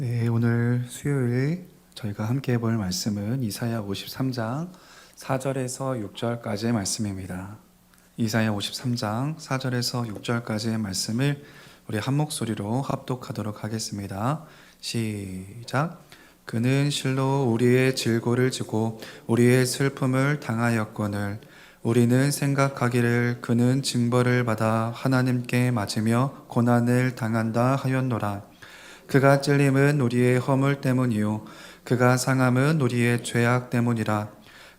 네, 오늘 수요일 저희가 함께 볼 말씀은 이사야 53장 4절에서 6절까지의 말씀입니다. 이사야 53장 4절에서 6절까지의 말씀을 우리 한 목소리로 합독하도록 하겠습니다. 시작. 그는 실로 우리의 질고를 지고 우리의 슬픔을 당하였거늘 우리는 생각하기를 그는 징벌을 받아 하나님께 맞으며 고난을 당한다 하였노라. 그가 찔림은 우리의 허물 때문이요 그가 상함은 우리의 죄악 때문이라.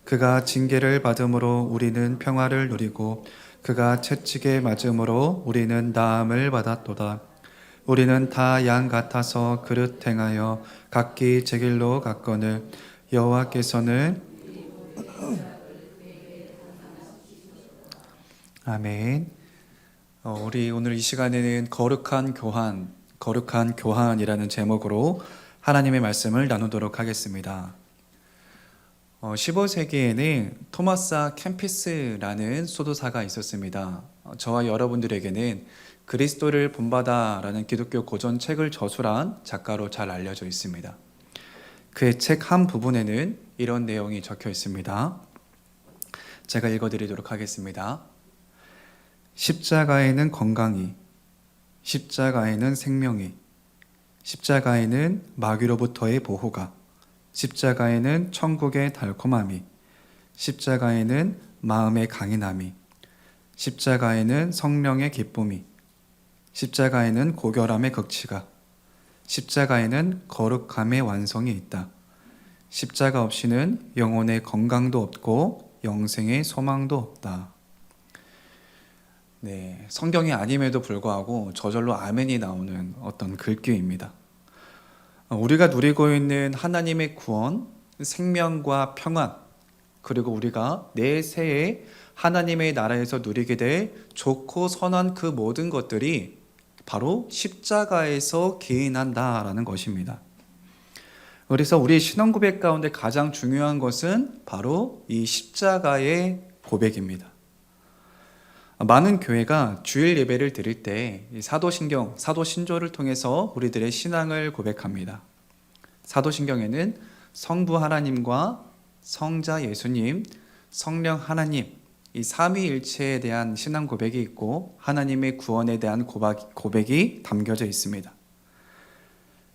그가 징계를 받음으로 우리는 평화를 누리고 그가 채찍에 맞음으로 우리는 나음을 받았도다. 우리는 다 양 같아서 그릇 행하여 각기 제 길로 갔거늘 여호와께서는 아멘. 우리 오늘 이 시간에는 거룩한 교환이라는 제목으로 하나님의 말씀을 나누도록 하겠습니다. 15세기에는 토마스 캠피스라는 수도사가 있었습니다. 저와 여러분들에게는 그리스도를 본받아라는 기독교 고전책을 저술한 작가로 잘 알려져 있습니다. 그의 책 한 부분에는 이런 내용이 적혀 있습니다. 제가 읽어드리도록 하겠습니다. 십자가에는 건강이, 십자가에는 생명이, 십자가에는 마귀로부터의 보호가, 십자가에는 천국의 달콤함이, 십자가에는 마음의 강인함이, 십자가에는 성령의 기쁨이, 십자가에는 고결함의 극치가, 십자가에는 거룩함의 완성이 있다. 십자가 없이는 영혼의 건강도 없고 영생의 소망도 없다. 네, 성경이 아님에도 불구하고 저절로 아멘이 나오는 어떤 글귀입니다. 우리가 누리고 있는 하나님의 구원, 생명과 평안, 그리고 우리가 내세에 하나님의 나라에서 누리게 될 좋고 선한 그 모든 것들이 바로 십자가에서 기인한다라는 것입니다. 그래서 우리 신앙 고백 가운데 가장 중요한 것은 바로 이 십자가의 고백입니다. 많은 교회가 주일 예배를 드릴 때 사도신경, 사도신조를 통해서 우리들의 신앙을 고백합니다. 사도신경에는 성부 하나님과 성자 예수님, 성령 하나님, 이 삼위일체에 대한 신앙 고백이 있고 하나님의 구원에 대한 고백이 담겨져 있습니다.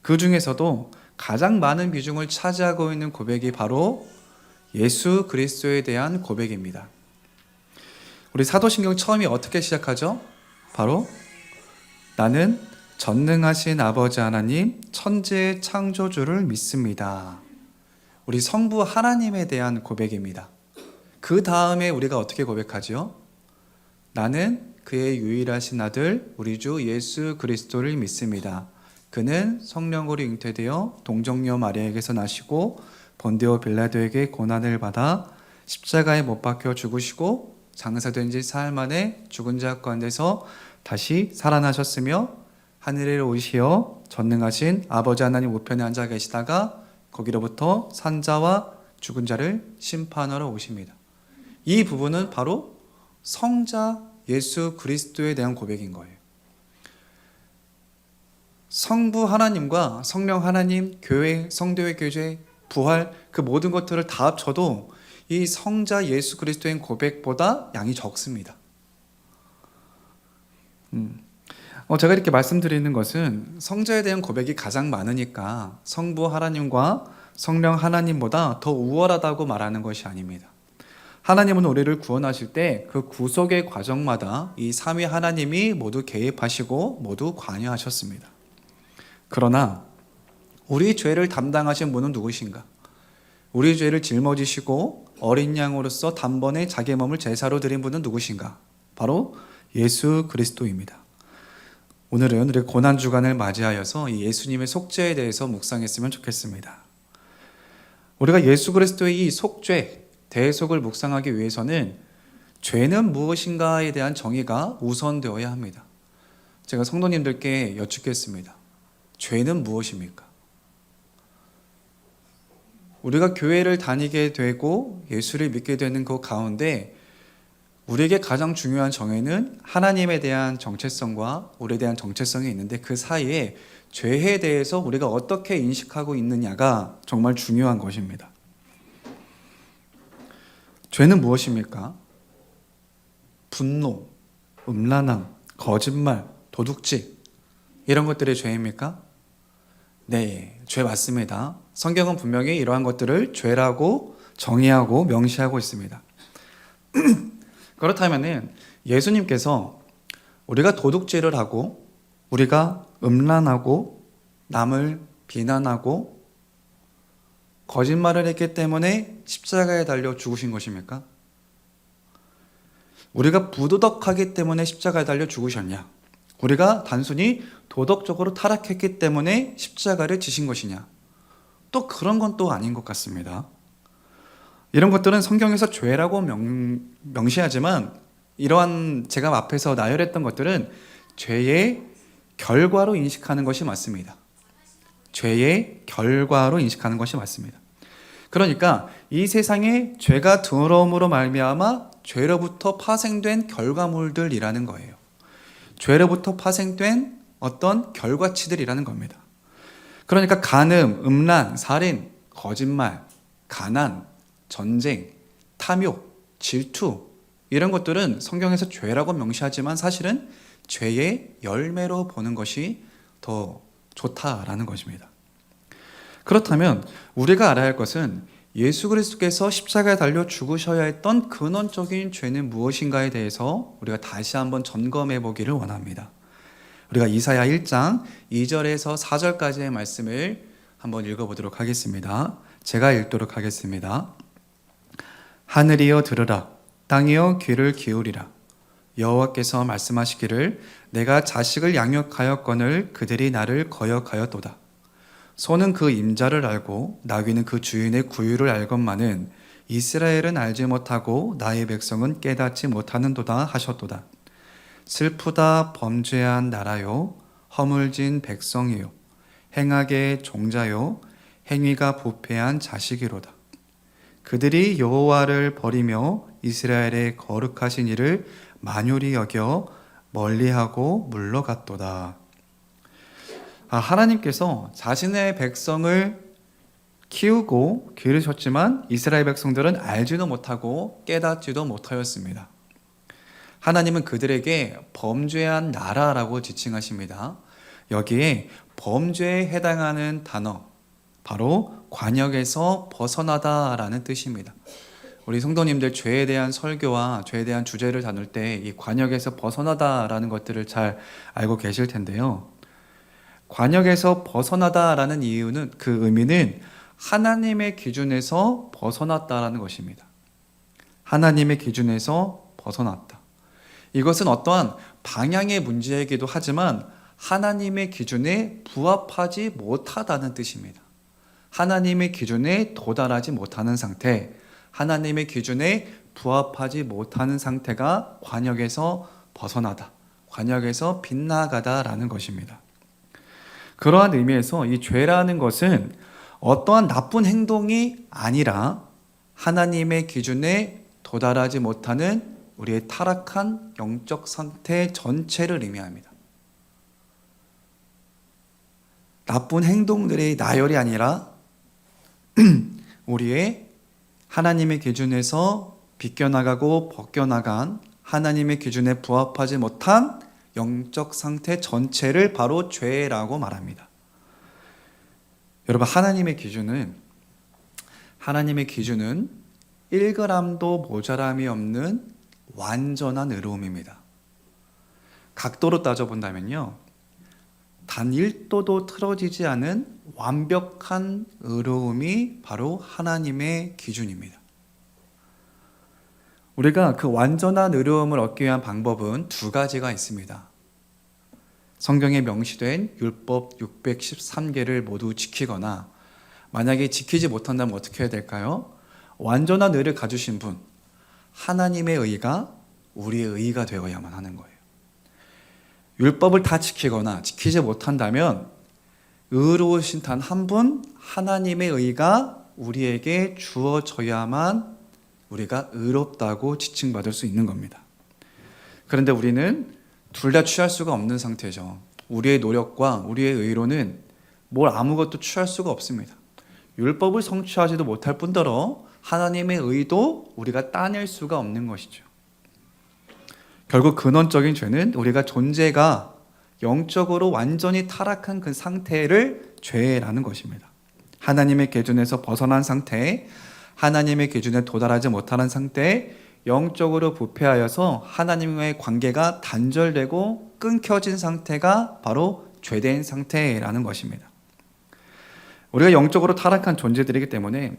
그 중에서도 가장 많은 비중을 차지하고 있는 고백이 바로 예수 그리스도에 대한 고백입니다. 우리 사도신경 처음이 어떻게 시작하죠? 바로 나는 전능하신 아버지 하나님 천지의 창조주를 믿습니다. 우리 성부 하나님에 대한 고백입니다. 그 다음에 우리가 어떻게 고백하죠? 나는 그의 유일하신 아들 우리 주 예수 그리스도를 믿습니다. 그는 성령으로 잉태되어 동정녀 마리아에게서 나시고 본디오 빌라도에게 고난을 받아 십자가에 못 박혀 죽으시고 장사된 지 사흘 만에 죽은 자 가운데서 다시 살아나셨으며 하늘에 오시어 전능하신 아버지 하나님 우편에 앉아 계시다가 거기로부터 산자와 죽은 자를 심판하러 오십니다. 이 부분은 바로 성자 예수 그리스도에 대한 고백인 거예요. 성부 하나님과 성령 하나님, 교회, 성도의 교제, 부활 그 모든 것들을 다 합쳐도 이 성자 예수 그리스도의 고백보다 양이 적습니다. 제가 이렇게 말씀드리는 것은 성자에 대한 고백이 가장 많으니까 성부 하나님과 성령 하나님보다 더 우월하다고 말하는 것이 아닙니다. 하나님은 우리를 구원하실 때 그 구속의 과정마다 이 삼위 하나님이 모두 개입하시고 모두 관여하셨습니다. 그러나 우리 죄를 담당하신 분은 누구신가? 우리 죄를 짊어지시고 어린 양으로서 단번에 자기 몸을 제사로 드린 분은 누구신가? 바로 예수 그리스도입니다. 오늘은 우리 고난주간을 맞이하여서 이 예수님의 속죄에 대해서 묵상했으면 좋겠습니다. 우리가 예수 그리스도의 이 속죄, 대속을 묵상하기 위해서는 죄는 무엇인가에 대한 정의가 우선되어야 합니다. 제가 성도님들께 여쭙겠습니다. 죄는 무엇입니까? 우리가 교회를 다니게 되고 예수를 믿게 되는 그 가운데 우리에게 가장 중요한 정의는 하나님에 대한 정체성과 우리에 대한 정체성이 있는데 그 사이에 죄에 대해서 우리가 어떻게 인식하고 있느냐가 정말 중요한 것입니다. 죄는 무엇입니까? 분노, 음란함, 거짓말, 도둑질 이런 것들이 죄입니까? 네, 죄 맞습니다. 성경은 분명히 이러한 것들을 죄라고 정의하고 명시하고 있습니다. 그렇다면 예수님께서 우리가 도둑질을 하고 우리가 음란하고 남을 비난하고 거짓말을 했기 때문에 십자가에 달려 죽으신 것입니까? 우리가 부도덕하기 때문에 십자가에 달려 죽으셨냐? 우리가 단순히 도덕적으로 타락했기 때문에 십자가를 지신 것이냐? 또 그런 건 또 아닌 것 같습니다. 이런 것들은 성경에서 죄라고 명시하지만 이러한 제가 앞에서 나열했던 것들은 죄의 결과로 인식하는 것이 맞습니다. 죄의 결과로 인식하는 것이 맞습니다. 그러니까 이 세상에 죄가 들어옴으로 말미암아 죄로부터 파생된 결과물들이라는 거예요. 죄로부터 파생된 어떤 결과치들이라는 겁니다. 그러니까 간음, 음란, 살인, 거짓말, 가난, 전쟁, 탐욕, 질투 이런 것들은 성경에서 죄라고 명시하지만 사실은 죄의 열매로 보는 것이 더 좋다라는 것입니다. 그렇다면 우리가 알아야 할 것은 예수 그리스도께서 십자가에 달려 죽으셔야 했던 근원적인 죄는 무엇인가에 대해서 우리가 다시 한번 점검해 보기를 원합니다. 우리가 이사야 1장 2절에서 4절까지의 말씀을 한번 읽어보도록 하겠습니다. 제가 읽도록 하겠습니다. 하늘이여 들으라, 땅이여 귀를 기울이라. 여호와께서 말씀하시기를 내가 자식을 양육하였거늘 그들이 나를 거역하였도다. 소는 그 임자를 알고 나귀는 그 주인의 구유를 알건만은 이스라엘은 알지 못하고 나의 백성은 깨닫지 못하는도다 하셨도다. 슬프다 범죄한 나라요 허물진 백성이요 행악의 종자요 행위가 부패한 자식이로다. 그들이 여호와를 버리며 이스라엘의 거룩하신 이를 만유리 여겨 멀리하고 물러갔도다. 하나님께서 자신의 백성을 키우고 기르셨지만 이스라엘 백성들은 알지도 못하고 깨닫지도 못하였습니다. 하나님은 그들에게 범죄한 나라라고 지칭하십니다. 여기에 범죄에 해당하는 단어, 바로 관역에서 벗어나다라는 뜻입니다. 우리 성도님들 죄에 대한 설교와 죄에 대한 주제를 다룰 때 이 관역에서 벗어나다라는 것들을 잘 알고 계실 텐데요. 관역에서 벗어나다라는 이유는 그 의미는 하나님의 기준에서 벗어났다라는 것입니다. 하나님의 기준에서 벗어났다. 이것은 어떠한 방향의 문제이기도 하지만 하나님의 기준에 부합하지 못하다는 뜻입니다. 하나님의 기준에 도달하지 못하는 상태, 하나님의 기준에 부합하지 못하는 상태가 관역에서 벗어나다, 관역에서 빗나가다라는 것입니다. 그러한 의미에서 이 죄라는 것은 어떠한 나쁜 행동이 아니라 하나님의 기준에 도달하지 못하는 우리의 타락한 영적 상태 전체를 의미합니다. 나쁜 행동들의 나열이 아니라 우리의 하나님의 기준에서 비껴나가고 벗겨나간 하나님의 기준에 부합하지 못한 영적 상태 전체를 바로 죄라고 말합니다. 여러분, 하나님의 기준은 1g도 모자람이 없는 완전한 의로움입니다. 각도로 따져본다면요, 단 1도도 틀어지지 않은 완벽한 의로움이 바로 하나님의 기준입니다. 우리가 그 완전한 의로움을 얻기 위한 방법은 두 가지가 있습니다. 성경에 명시된 율법 613개를 모두 지키거나, 만약에 지키지 못한다면 어떻게 해야 될까요? 완전한 의를 가지신 분, 하나님의 의가 우리의 의가 되어야만 하는 거예요. 율법을 다 지키거나 지키지 못한다면 의로우신 단 한 분, 하나님의 의가 우리에게 주어져야만 우리가 의롭다고 지칭받을 수 있는 겁니다. 그런데 우리는 둘 다 취할 수가 없는 상태죠. 우리의 노력과 우리의 의로는 뭘 아무것도 취할 수가 없습니다. 율법을 성취하지도 못할 뿐더러 하나님의 의도 우리가 따낼 수가 없는 것이죠. 결국 근원적인 죄는 우리가 존재가 영적으로 완전히 타락한 그 상태를 죄라는 것입니다. 하나님의 기준에서 벗어난 상태, 하나님의 기준에 도달하지 못하는 상태에 영적으로 부패하여서 하나님과의 관계가 단절되고 끊겨진 상태가 바로 죄된 상태라는 것입니다. 우리가 영적으로 타락한 존재들이기 때문에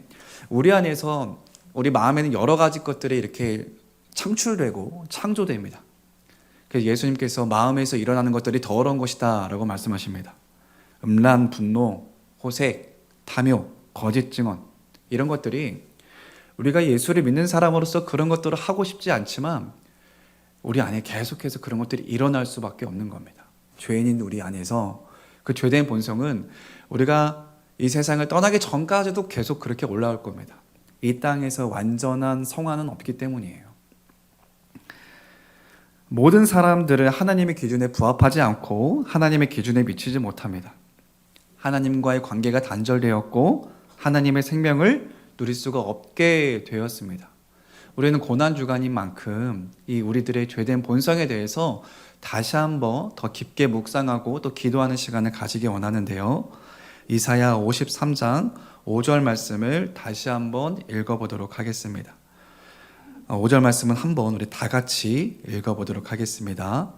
우리 안에서 우리 마음에는 여러 가지 것들이 이렇게 창출되고 창조됩니다. 그래서 예수님께서 마음에서 일어나는 것들이 더러운 것이다 라고 말씀하십니다. 음란, 분노, 호색, 탐욕, 거짓 증언, 이런 것들이 우리가 예수를 믿는 사람으로서 그런 것들을 하고 싶지 않지만 우리 안에 계속해서 그런 것들이 일어날 수밖에 없는 겁니다. 죄인인 우리 안에서 그 죄된 본성은 우리가 이 세상을 떠나기 전까지도 계속 그렇게 올라올 겁니다. 이 땅에서 완전한 성화는 없기 때문이에요. 모든 사람들은 하나님의 기준에 부합하지 않고 하나님의 기준에 미치지 못합니다. 하나님과의 관계가 단절되었고 하나님의 생명을 누릴 수가 없게 되었습니다. 우리는 고난주간인 만큼 이 우리들의 죄된 본성에 대해서 다시 한번 더 깊게 묵상하고 또 기도하는 시간을 가지기 원하는데요. 이사야 53장 5절 말씀을 다시 한번 읽어보도록 하겠습니다. 5절 말씀은 한번 우리 다 같이 읽어보도록 하겠습니다.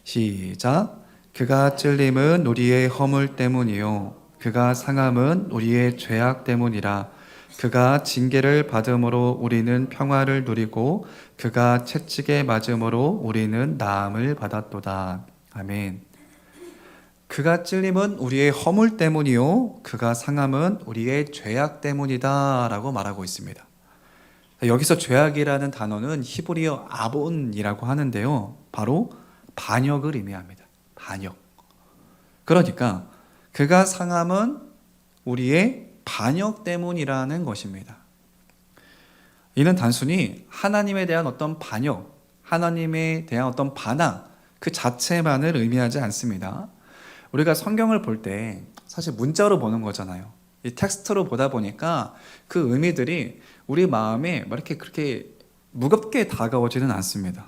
시작. 그가 찔림은 우리의 허물 때문이요 그가 상함은 우리의 죄악 때문이라. 그가 징계를 받음으로 우리는 평화를 누리고 그가 채찍에 맞음으로 우리는 나음을 받았도다. 아멘. 그가 찔림은 우리의 허물 때문이요 그가 상함은 우리의 죄악 때문이다 라고 말하고 있습니다. 여기서 죄악이라는 단어는 히브리어 아본이라고 하는데요, 바로 반역을 의미합니다. 반역. 그러니까 그가 상함은 우리의 반역 때문이라는 것입니다. 이는 단순히 하나님에 대한 어떤 반역, 하나님에 대한 어떤 반항 그 자체만을 의미하지 않습니다. 우리가 성경을 볼 때 사실 문자로 보는 거잖아요. 이 텍스트로 보다 보니까 그 의미들이 우리 마음에 이렇게 그렇게 무겁게 다가오지는 않습니다.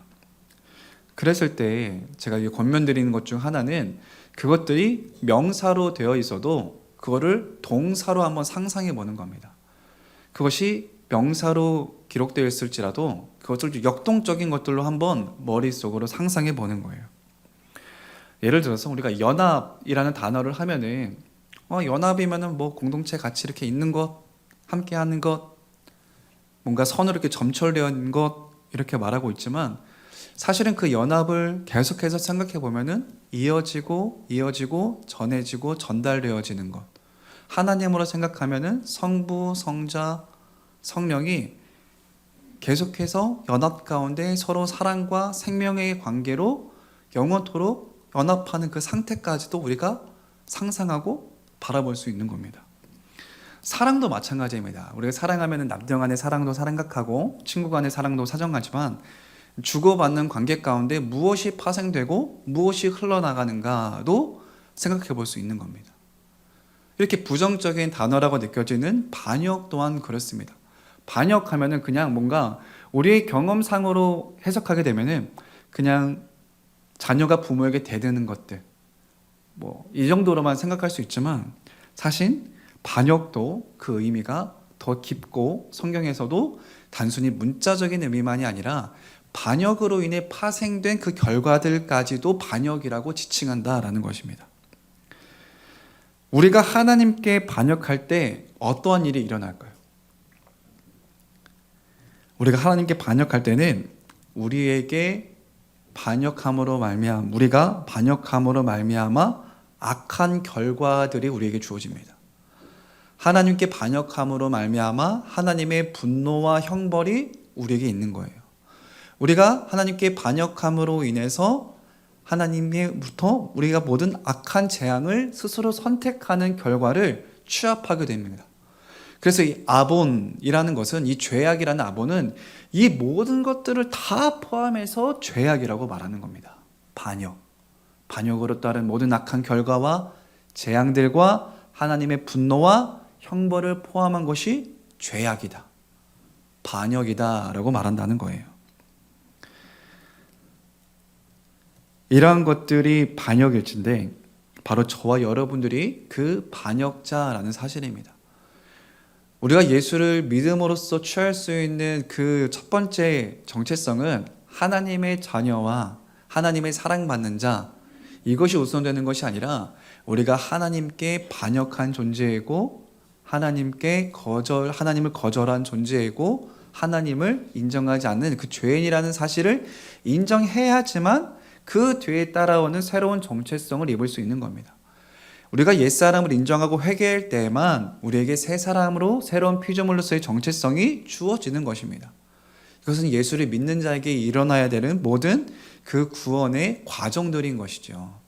그랬을 때 제가 권면드리는 것 중 하나는 그것들이 명사로 되어 있어도 그거를 동사로 한번 상상해 보는 겁니다. 그것이 명사로 기록되어 있을지라도 그것을 역동적인 것들로 한번 머릿속으로 상상해 보는 거예요. 예를 들어서 우리가 연합이라는 단어를 하면은 연합이면은 뭐 공동체 같이 이렇게 있는 것, 함께 하는 것, 뭔가 선으로 이렇게 점철되어 있는 것 이렇게 말하고 있지만 사실은 그 연합을 계속해서 생각해 보면은 이어지고 전해지고 전달되어지는 것. 하나님으로 생각하면은 성부, 성자, 성령이 계속해서 연합 가운데 서로 사랑과 생명의 관계로 영원토록 연합하는 그 상태까지도 우리가 상상하고 바라볼 수 있는 겁니다. 사랑도 마찬가지입니다. 우리가 사랑하면 남녀 간의 사랑도 생각하고 친구 간의 사랑도 사정하지만 주고받는 관계 가운데 무엇이 파생되고 무엇이 흘러나가는가도 생각해 볼 수 있는 겁니다. 이렇게 부정적인 단어라고 느껴지는 반역 또한 그렇습니다. 반역하면은 그냥 뭔가 우리의 경험상으로 해석하게 되면은 그냥 자녀가 부모에게 대드는 것들, 뭐 이 정도로만 생각할 수 있지만 사실 반역도 그 의미가 더 깊고 성경에서도 단순히 문자적인 의미만이 아니라 반역으로 인해 파생된 그 결과들까지도 반역이라고 지칭한다라는 것입니다. 우리가 하나님께 반역할 때 어떠한 일이 일어날까요? 우리가 하나님께 반역할 때는 우리가 반역함으로 말미암아 악한 결과들이 우리에게 주어집니다. 하나님께 반역함으로 말미암아 하나님의 분노와 형벌이 우리에게 있는 거예요. 우리가 하나님께 반역함으로 인해서 하나님으로부터 우리가 모든 악한 재앙을 스스로 선택하는 결과를 취합하게 됩니다. 그래서 이 아본이라는 것은, 이 죄악이라는 아본은 이 모든 것들을 다 포함해서 죄악이라고 말하는 겁니다. 반역으로 따른 모든 악한 결과와 재앙들과 하나님의 분노와 형벌을 포함한 것이 죄악이다, 반역이다 라고 말한다는 거예요. 이러한 것들이 반역일진데 바로 저와 여러분들이 그 반역자라는 사실입니다. 우리가 예수를 믿음으로써 취할 수 있는 그 첫 번째 정체성은 하나님의 자녀와 하나님의 사랑받는 자, 이것이 우선되는 것이 아니라 우리가 하나님께 반역한 존재이고 하나님을 거절한 존재이고 하나님을 인정하지 않는 그 죄인이라는 사실을 인정해야지만 그 뒤에 따라오는 새로운 정체성을 입을 수 있는 겁니다. 우리가 옛사람을 인정하고 회개할 때에만 우리에게 새 사람으로 새로운 피조물로서의 정체성이 주어지는 것입니다. 이것은 예수를 믿는 자에게 일어나야 되는 모든 그 구원의 과정들인 것이죠.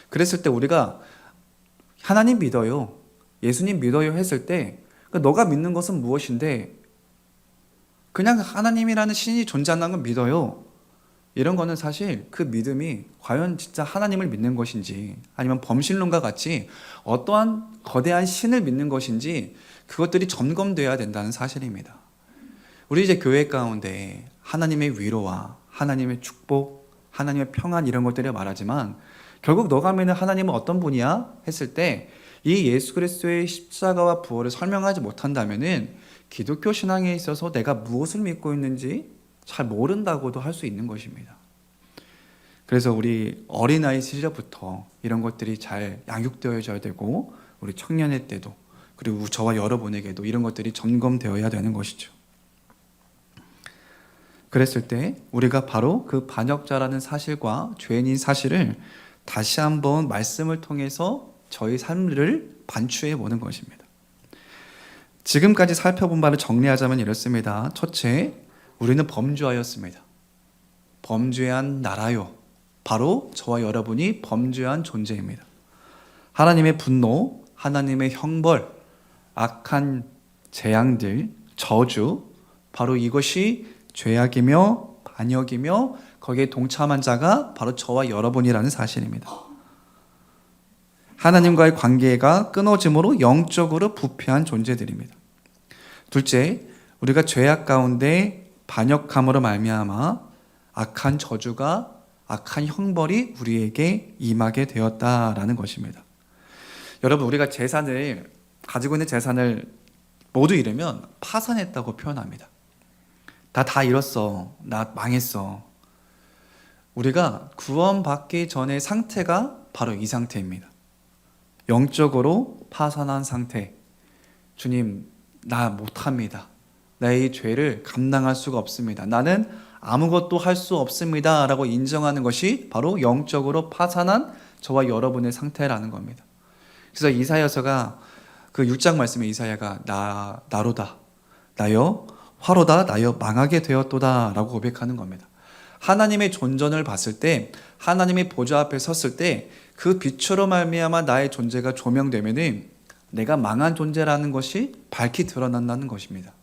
그랬을 때 우리가 하나님 믿어요, 예수님 믿어요 했을 때 너가 믿는 것은 무엇인데, 그냥 하나님이라는 신이 존재한다는 건 믿어요, 이런 거는 사실 그 믿음이 과연 진짜 하나님을 믿는 것인지 아니면 범신론과 같이 어떠한 거대한 신을 믿는 것인지 그것들이 점검되어야 된다는 사실입니다. 우리 이제 교회 가운데 하나님의 위로와 하나님의 축복, 하나님의 평안 이런 것들을 말하지만 결국 너가 믿는 하나님은 어떤 분이야? 했을 때 이 예수 그리스도의 십자가와 부활을 설명하지 못한다면은 기독교 신앙에 있어서 내가 무엇을 믿고 있는지 잘 모른다고도 할 수 있는 것입니다. 그래서 우리 어린아이 시절부터 이런 것들이 잘 양육되어져야 되고 우리 청년의 때도 그리고 저와 여러분에게도 이런 것들이 점검되어야 되는 것이죠. 그랬을 때 우리가 바로 그 반역자라는 사실과 죄인인 사실을 다시 한번 말씀을 통해서 저희 삶을 반추해 보는 것입니다. 지금까지 살펴본 바를 정리하자면 이렇습니다. 첫째, 우리는 범죄하였습니다. 범죄한 나라요. 바로 저와 여러분이 범죄한 존재입니다. 하나님의 분노, 하나님의 형벌, 악한 재앙들, 저주, 바로 이것이 죄악이며 반역이며 거기에 동참한 자가 바로 저와 여러분이라는 사실입니다. 하나님과의 관계가 끊어짐으로 영적으로 부패한 존재들입니다. 둘째, 우리가 죄악 가운데 반역함으로 말미암아 악한 저주가, 악한 형벌이 우리에게 임하게 되었다라는 것입니다. 여러분, 우리가 가지고 있는 재산을 모두 잃으면 파산했다고 표현합니다. 다 잃었어, 나 망했어. 우리가 구원받기 전의 상태가 바로 이 상태입니다. 영적으로 파산한 상태. 주님, 나 못합니다. 나의 죄를 감당할 수가 없습니다. 나는 아무것도 할 수 없습니다 라고 인정하는 것이 바로 영적으로 파산한 저와 여러분의 상태라는 겁니다. 그래서 이사야서가 그 6장 말씀에 이사야가 나로다, 나여 화로다, 나여 망하게 되었도다 라고 고백하는 겁니다. 하나님의 존전을 봤을 때, 하나님의 보좌 앞에 섰을 때 그 빛으로 말미암아 나의 존재가 조명되면은 내가 망한 존재라는 것이 밝히 드러난다는 것입니다.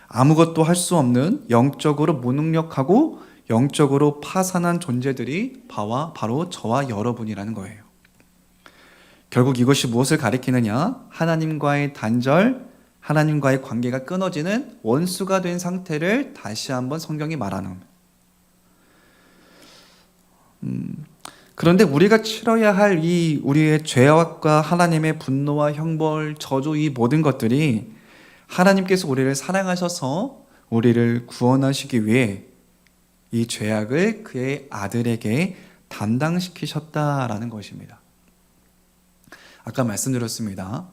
아무것도 할 수 없는 영적으로 무능력하고 영적으로 파산한 존재들이 바로 저와 여러분이라는 거예요. 결국 이것이 무엇을 가리키느냐? 하나님과의 단절, 하나님과의 관계가 끊어지는 원수가 된 상태를 다시 한번 성경이 말하는 겁니다. 그런데 우리가 치러야 할 이 우리의 죄악과 하나님의 분노와 형벌, 저주, 이 모든 것들이 하나님께서 우리를 사랑하셔서 우리를 구원하시기 위해 이 죄악을 그의 아들에게 담당시키셨다라는 것입니다. 아까 말씀드렸습니다.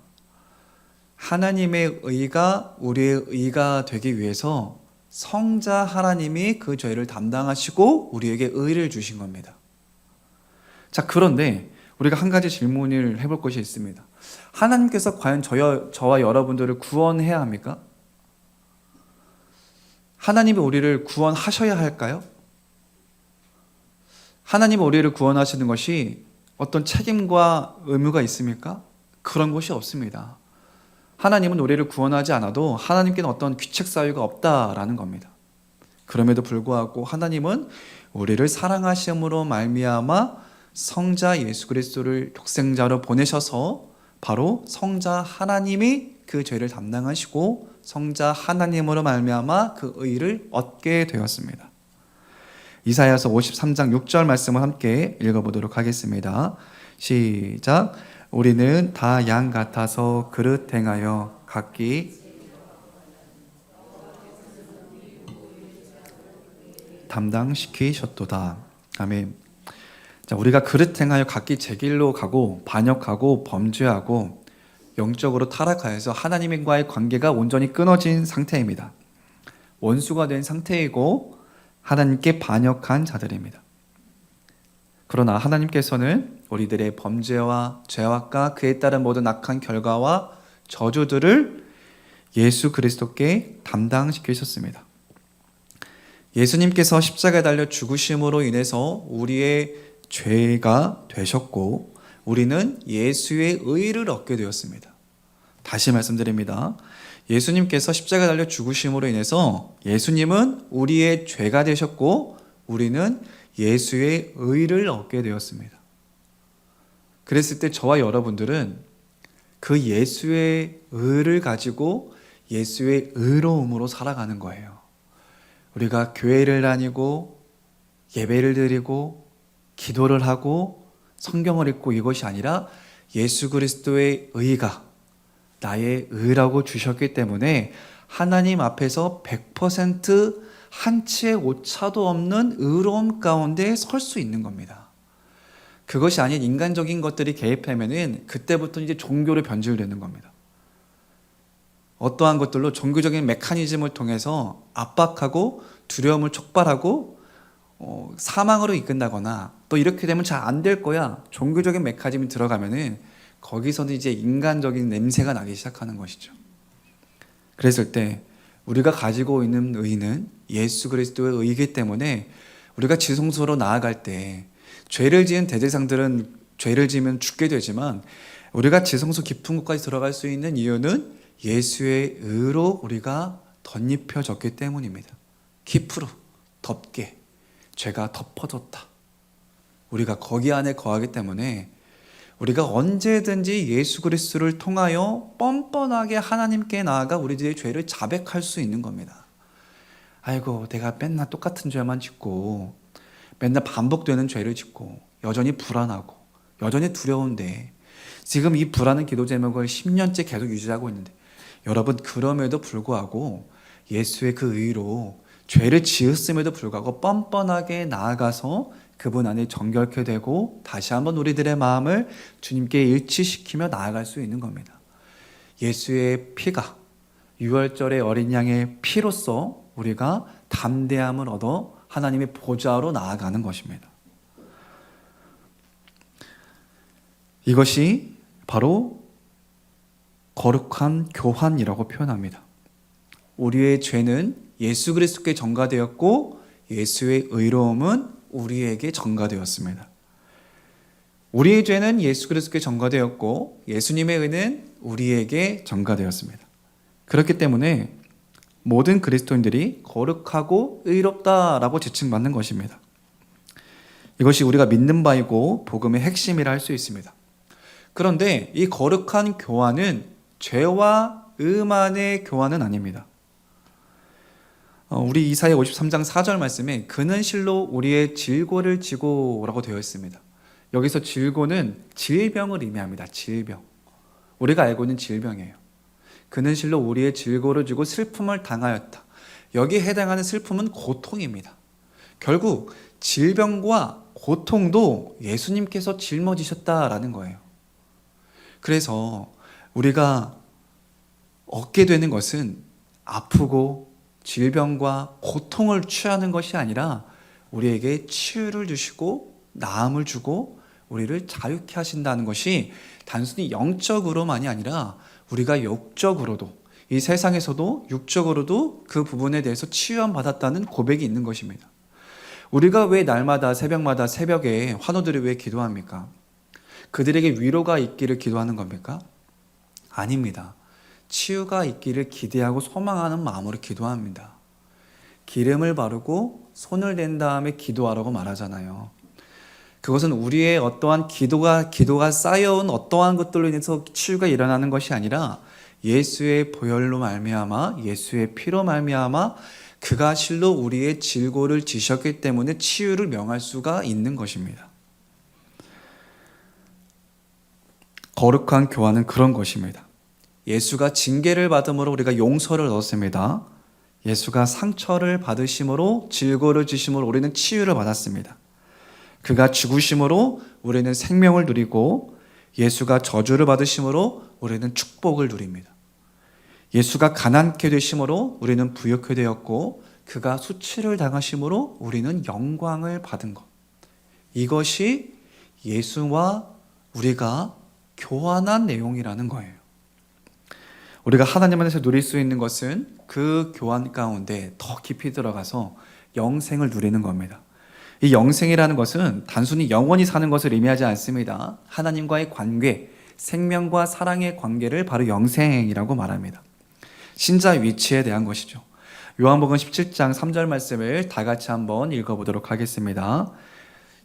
하나님의 의가 우리의 의가 되기 위해서 성자 하나님이 그 죄를 담당하시고 우리에게 의를 주신 겁니다. 자, 그런데 우리가 한 가지 질문을 해볼 것이 있습니다. 하나님께서 과연 저와 여러분들을 구원해야 합니까? 하나님이 우리를 구원하셔야 할까요? 하나님이 우리를 구원하시는 것이 어떤 책임과 의무가 있습니까? 그런 것이 없습니다. 하나님은 우리를 구원하지 않아도 하나님께는 어떤 귀책 사유가 없다라는 겁니다. 그럼에도 불구하고 하나님은 우리를 사랑하심으로 말미암아 성자 예수 그리스도를 독생자로 보내셔서 바로 성자 하나님이 그 죄를 담당하시고 성자 하나님으로 말미암아 그 의를 얻게 되었습니다. 이사야서 53장 6절 말씀을 함께 읽어보도록 하겠습니다. 시작. 우리는 다 양 같아서 그릇 행하여 각기 담당시키셨도다. 아멘. 자, 우리가 그릇 행하여 각기 제 길로 가고 반역하고 범죄하고 영적으로 타락하여서 하나님과의 관계가 온전히 끊어진 상태입니다. 원수가 된 상태이고 하나님께 반역한 자들입니다. 그러나 하나님께서는 우리들의 범죄와 죄악과 그에 따른 모든 악한 결과와 저주들을 예수 그리스도께 담당시키셨습니다. 예수님께서 십자가에 달려 죽으심으로 인해서 우리의 죄가 되셨고 우리는 예수의 의를 얻게 되었습니다. 다시 말씀드립니다. 예수님께서 십자가에 달려 죽으심으로 인해서 예수님은 우리의 죄가 되셨고 우리는 예수의 의를 얻게 되었습니다. 그랬을 때 저와 여러분들은 그 예수의 의를 가지고 예수의 의로움으로 살아가는 거예요. 우리가 교회를 다니고 예배를 드리고 기도를 하고 성경을 읽고 이것이 아니라 예수 그리스도의 의가 나의 의라고 주셨기 때문에 하나님 앞에서 100% 한치의 오차도 없는 의로움 가운데 설 수 있는 겁니다. 그것이 아닌 인간적인 것들이 개입하면은 그때부터 이제 종교로 변질되는 겁니다. 어떠한 것들로 종교적인 메커니즘을 통해서 압박하고 두려움을 촉발하고 사망으로 이끈다거나 또 이렇게 되면 잘 안 될 거야. 종교적인 메커니즘이 들어가면은 거기서는 이제 인간적인 냄새가 나기 시작하는 것이죠. 그랬을 때 우리가 가지고 있는 의는 예수 그리스도의 의이기 때문에 우리가 지성소로 나아갈 때 죄를 지은 대제사장들은 죄를 지으면 죽게 되지만 우리가 지성소 깊은 곳까지 들어갈 수 있는 이유는 예수의 의로 우리가 덧입혀졌기 때문입니다. 깊으로 덮게 죄가 덮어졌다. 우리가 거기 안에 거하기 때문에 우리가 언제든지 예수 그리스도를 통하여 뻔뻔하게 하나님께 나아가 우리들의 죄를 자백할 수 있는 겁니다. 아이고 내가 맨날 똑같은 죄만 짓고 맨날 반복되는 죄를 짓고 여전히 불안하고 여전히 두려운데 지금 이 불안한 기도 제목을 10년째 계속 유지하고 있는데 여러분 그럼에도 불구하고 예수의 그 의로 죄를 지었음에도 불구하고 뻔뻔하게 나아가서 그분 안에 정결케 되고 다시 한번 우리들의 마음을 주님께 일치시키며 나아갈 수 있는 겁니다. 예수의 피가 유월절의 어린 양의 피로써 우리가 담대함을 얻어 하나님의 보좌로 나아가는 것입니다. 이것이 바로 거룩한 교환이라고 표현합니다. 우리의 죄는 예수 그리스도께 전가되었고 예수의 의로움은 우리에게 전가되었습니다. 우리의 죄는 예수 그리스도께 전가되었고 예수님의 의는 우리에게 전가되었습니다. 그렇기 때문에 모든 그리스도인들이 거룩하고 의롭다라고 지칭받는 것입니다. 이것이 우리가 믿는 바이고 복음의 핵심이라 할 수 있습니다. 그런데 이 거룩한 교환은 죄와 의만의 교환은 아닙니다. 우리 이사야 53장 4절 말씀에 그는 실로 우리의 질고를 지고 라고 되어 있습니다. 여기서 질고는 질병을 의미합니다. 질병. 우리가 알고 있는 질병이에요. 그는 실로 우리의 질고를 지고 슬픔을 당하였다. 여기에 해당하는 슬픔은 고통입니다. 결국 질병과 고통도 예수님께서 짊어지셨다라는 거예요. 그래서 우리가 얻게 되는 것은 아프고 질병과 고통을 취하는 것이 아니라 우리에게 치유를 주시고 나음을 주고 우리를 자유케 하신다는 것이 단순히 영적으로만이 아니라 우리가 육적으로도 이 세상에서도 육적으로도 그 부분에 대해서 치유함 받았다는 고백이 있는 것입니다. 우리가 왜 날마다 새벽마다 새벽에 환우들이 왜 기도합니까? 그들에게 위로가 있기를 기도하는 겁니까? 아닙니다. 치유가 있기를 기대하고 소망하는 마음으로 기도합니다. 기름을 바르고 손을 댄 다음에 기도하라고 말하잖아요. 그것은 우리의 어떠한 기도가 쌓여온 어떠한 것들로 인해서 치유가 일어나는 것이 아니라 예수의 보혈로 말미암아 예수의 피로 말미암아 그가 실로 우리의 질고를 지셨기 때문에 치유를 명할 수가 있는 것입니다. 거룩한 교환은 그런 것입니다. 예수가 징계를 받음으로 우리가 용서를 얻었습니다. 예수가 상처를 받으심으로 질고를 지심으로 우리는 치유를 받았습니다. 그가 죽으심으로 우리는 생명을 누리고 예수가 저주를 받으심으로 우리는 축복을 누립니다. 예수가 가난케 되심으로 우리는 부유케 되었고 그가 수치를 당하심으로 우리는 영광을 받은 것. 이것이 예수와 우리가 교환한 내용이라는 거예요. 우리가 하나님 안에서 누릴 수 있는 것은 그 교환 가운데 더 깊이 들어가서 영생을 누리는 겁니다. 이 영생이라는 것은 단순히 영원히 사는 것을 의미하지 않습니다. 하나님과의 관계, 생명과 사랑의 관계를 바로 영생이라고 말합니다. 신자 위치에 대한 것이죠. 요한복음 17장 3절 말씀을 다 같이 한번 읽어보도록 하겠습니다.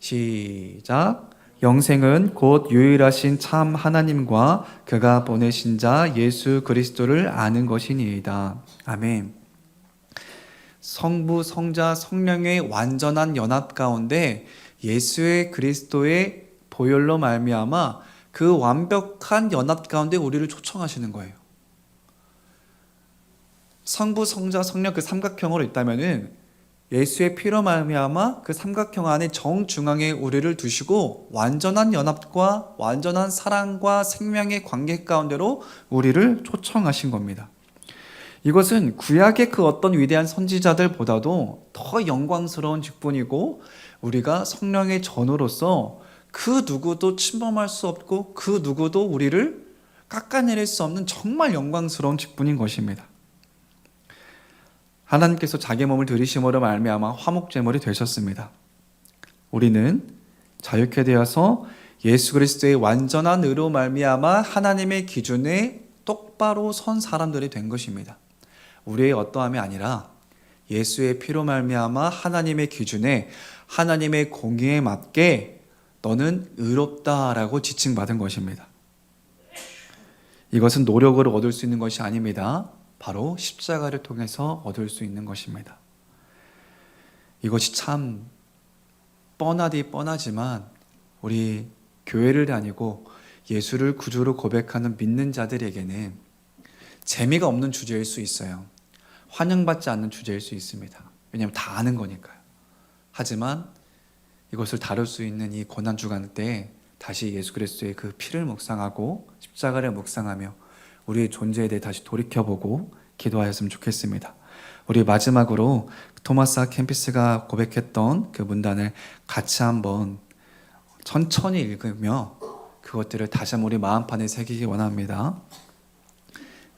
시작. 영생은 곧 유일하신 참 하나님과 그가 보내신 자 예수 그리스도를 아는 것이니이다. 아멘. 성부, 성자, 성령의 완전한 연합 가운데 예수의 그리스도의 보혈로 말미암아 그 완벽한 연합 가운데 우리를 초청하시는 거예요. 성부, 성자, 성령 그 삼각형으로 있다면은 예수의 피로 말미암아 그 삼각형 안에 정중앙에 우리를 두시고 완전한 연합과 완전한 사랑과 생명의 관계 가운데로 우리를 초청하신 겁니다. 이것은 구약의 그 어떤 위대한 선지자들보다도 더 영광스러운 직분이고 우리가 성령의 전우로서 그 누구도 침범할 수 없고 그 누구도 우리를 깎아내릴 수 없는 정말 영광스러운 직분인 것입니다. 하나님께서 자기 몸을 들이심으로 말미암아 화목제물이 되셨습니다. 우리는 자유케 되어서 예수 그리스도의 완전한 의로 말미암아 하나님의 기준에 똑바로 선 사람들이 된 것입니다. 우리의 어떠함이 아니라 예수의 피로 말미암아 하나님의 기준에 하나님의 공의에 맞게 너는 의롭다라고 지칭받은 것입니다. 이것은 노력으로 얻을 수 있는 것이 아닙니다. 바로 십자가를 통해서 얻을 수 있는 것입니다. 이것이 참 뻔하디 뻔하지만 우리 교회를 다니고 예수를 구주로 고백하는 믿는 자들에게는 재미가 없는 주제일 수 있어요. 환영받지 않는 주제일 수 있습니다. 왜냐하면 다 아는 거니까요. 하지만 이것을 다룰 수 있는 이 고난주간 때 다시 예수 그리스도의 그 피를 묵상하고 십자가를 묵상하며 우리의 존재에 대해 다시 돌이켜보고 기도하였으면 좋겠습니다. 우리 마지막으로 토마스 아 캠피스가 고백했던 그 문단을 같이 한번 천천히 읽으며 그것들을 다시 한번 우리 마음판에 새기기 원합니다.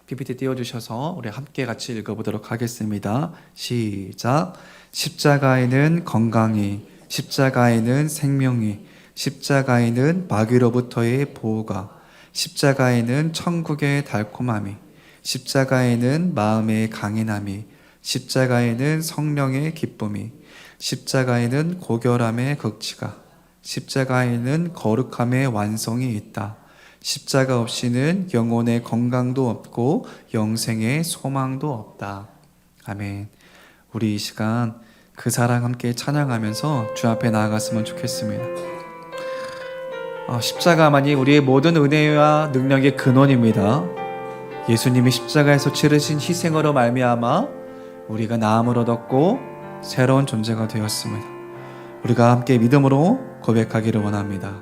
PPT 띄워주셔서 우리 함께 같이 읽어보도록 하겠습니다. 시작. 십자가에는 건강이, 십자가에는 생명이, 십자가에는 마귀로부터의 보호가, 십자가에는 천국의 달콤함이, 십자가에는 마음의 강인함이, 십자가에는 성령의 기쁨이, 십자가에는 고결함의 극치가, 십자가에는 거룩함의 완성이 있다. 십자가 없이는 영혼의 건강도 없고 영생의 소망도 없다. 아멘. 우리 이 시간 그 사랑 함께 찬양하면서 주 앞에 나아갔으면 좋겠습니다. 십자가만이 우리의 모든 은혜와 능력의 근원입니다. 예수님이 십자가에서 치르신 희생으로 말미암아 우리가 나음을 얻었고 새로운 존재가 되었습니다. 우리가 함께 믿음으로 고백하기를 원합니다.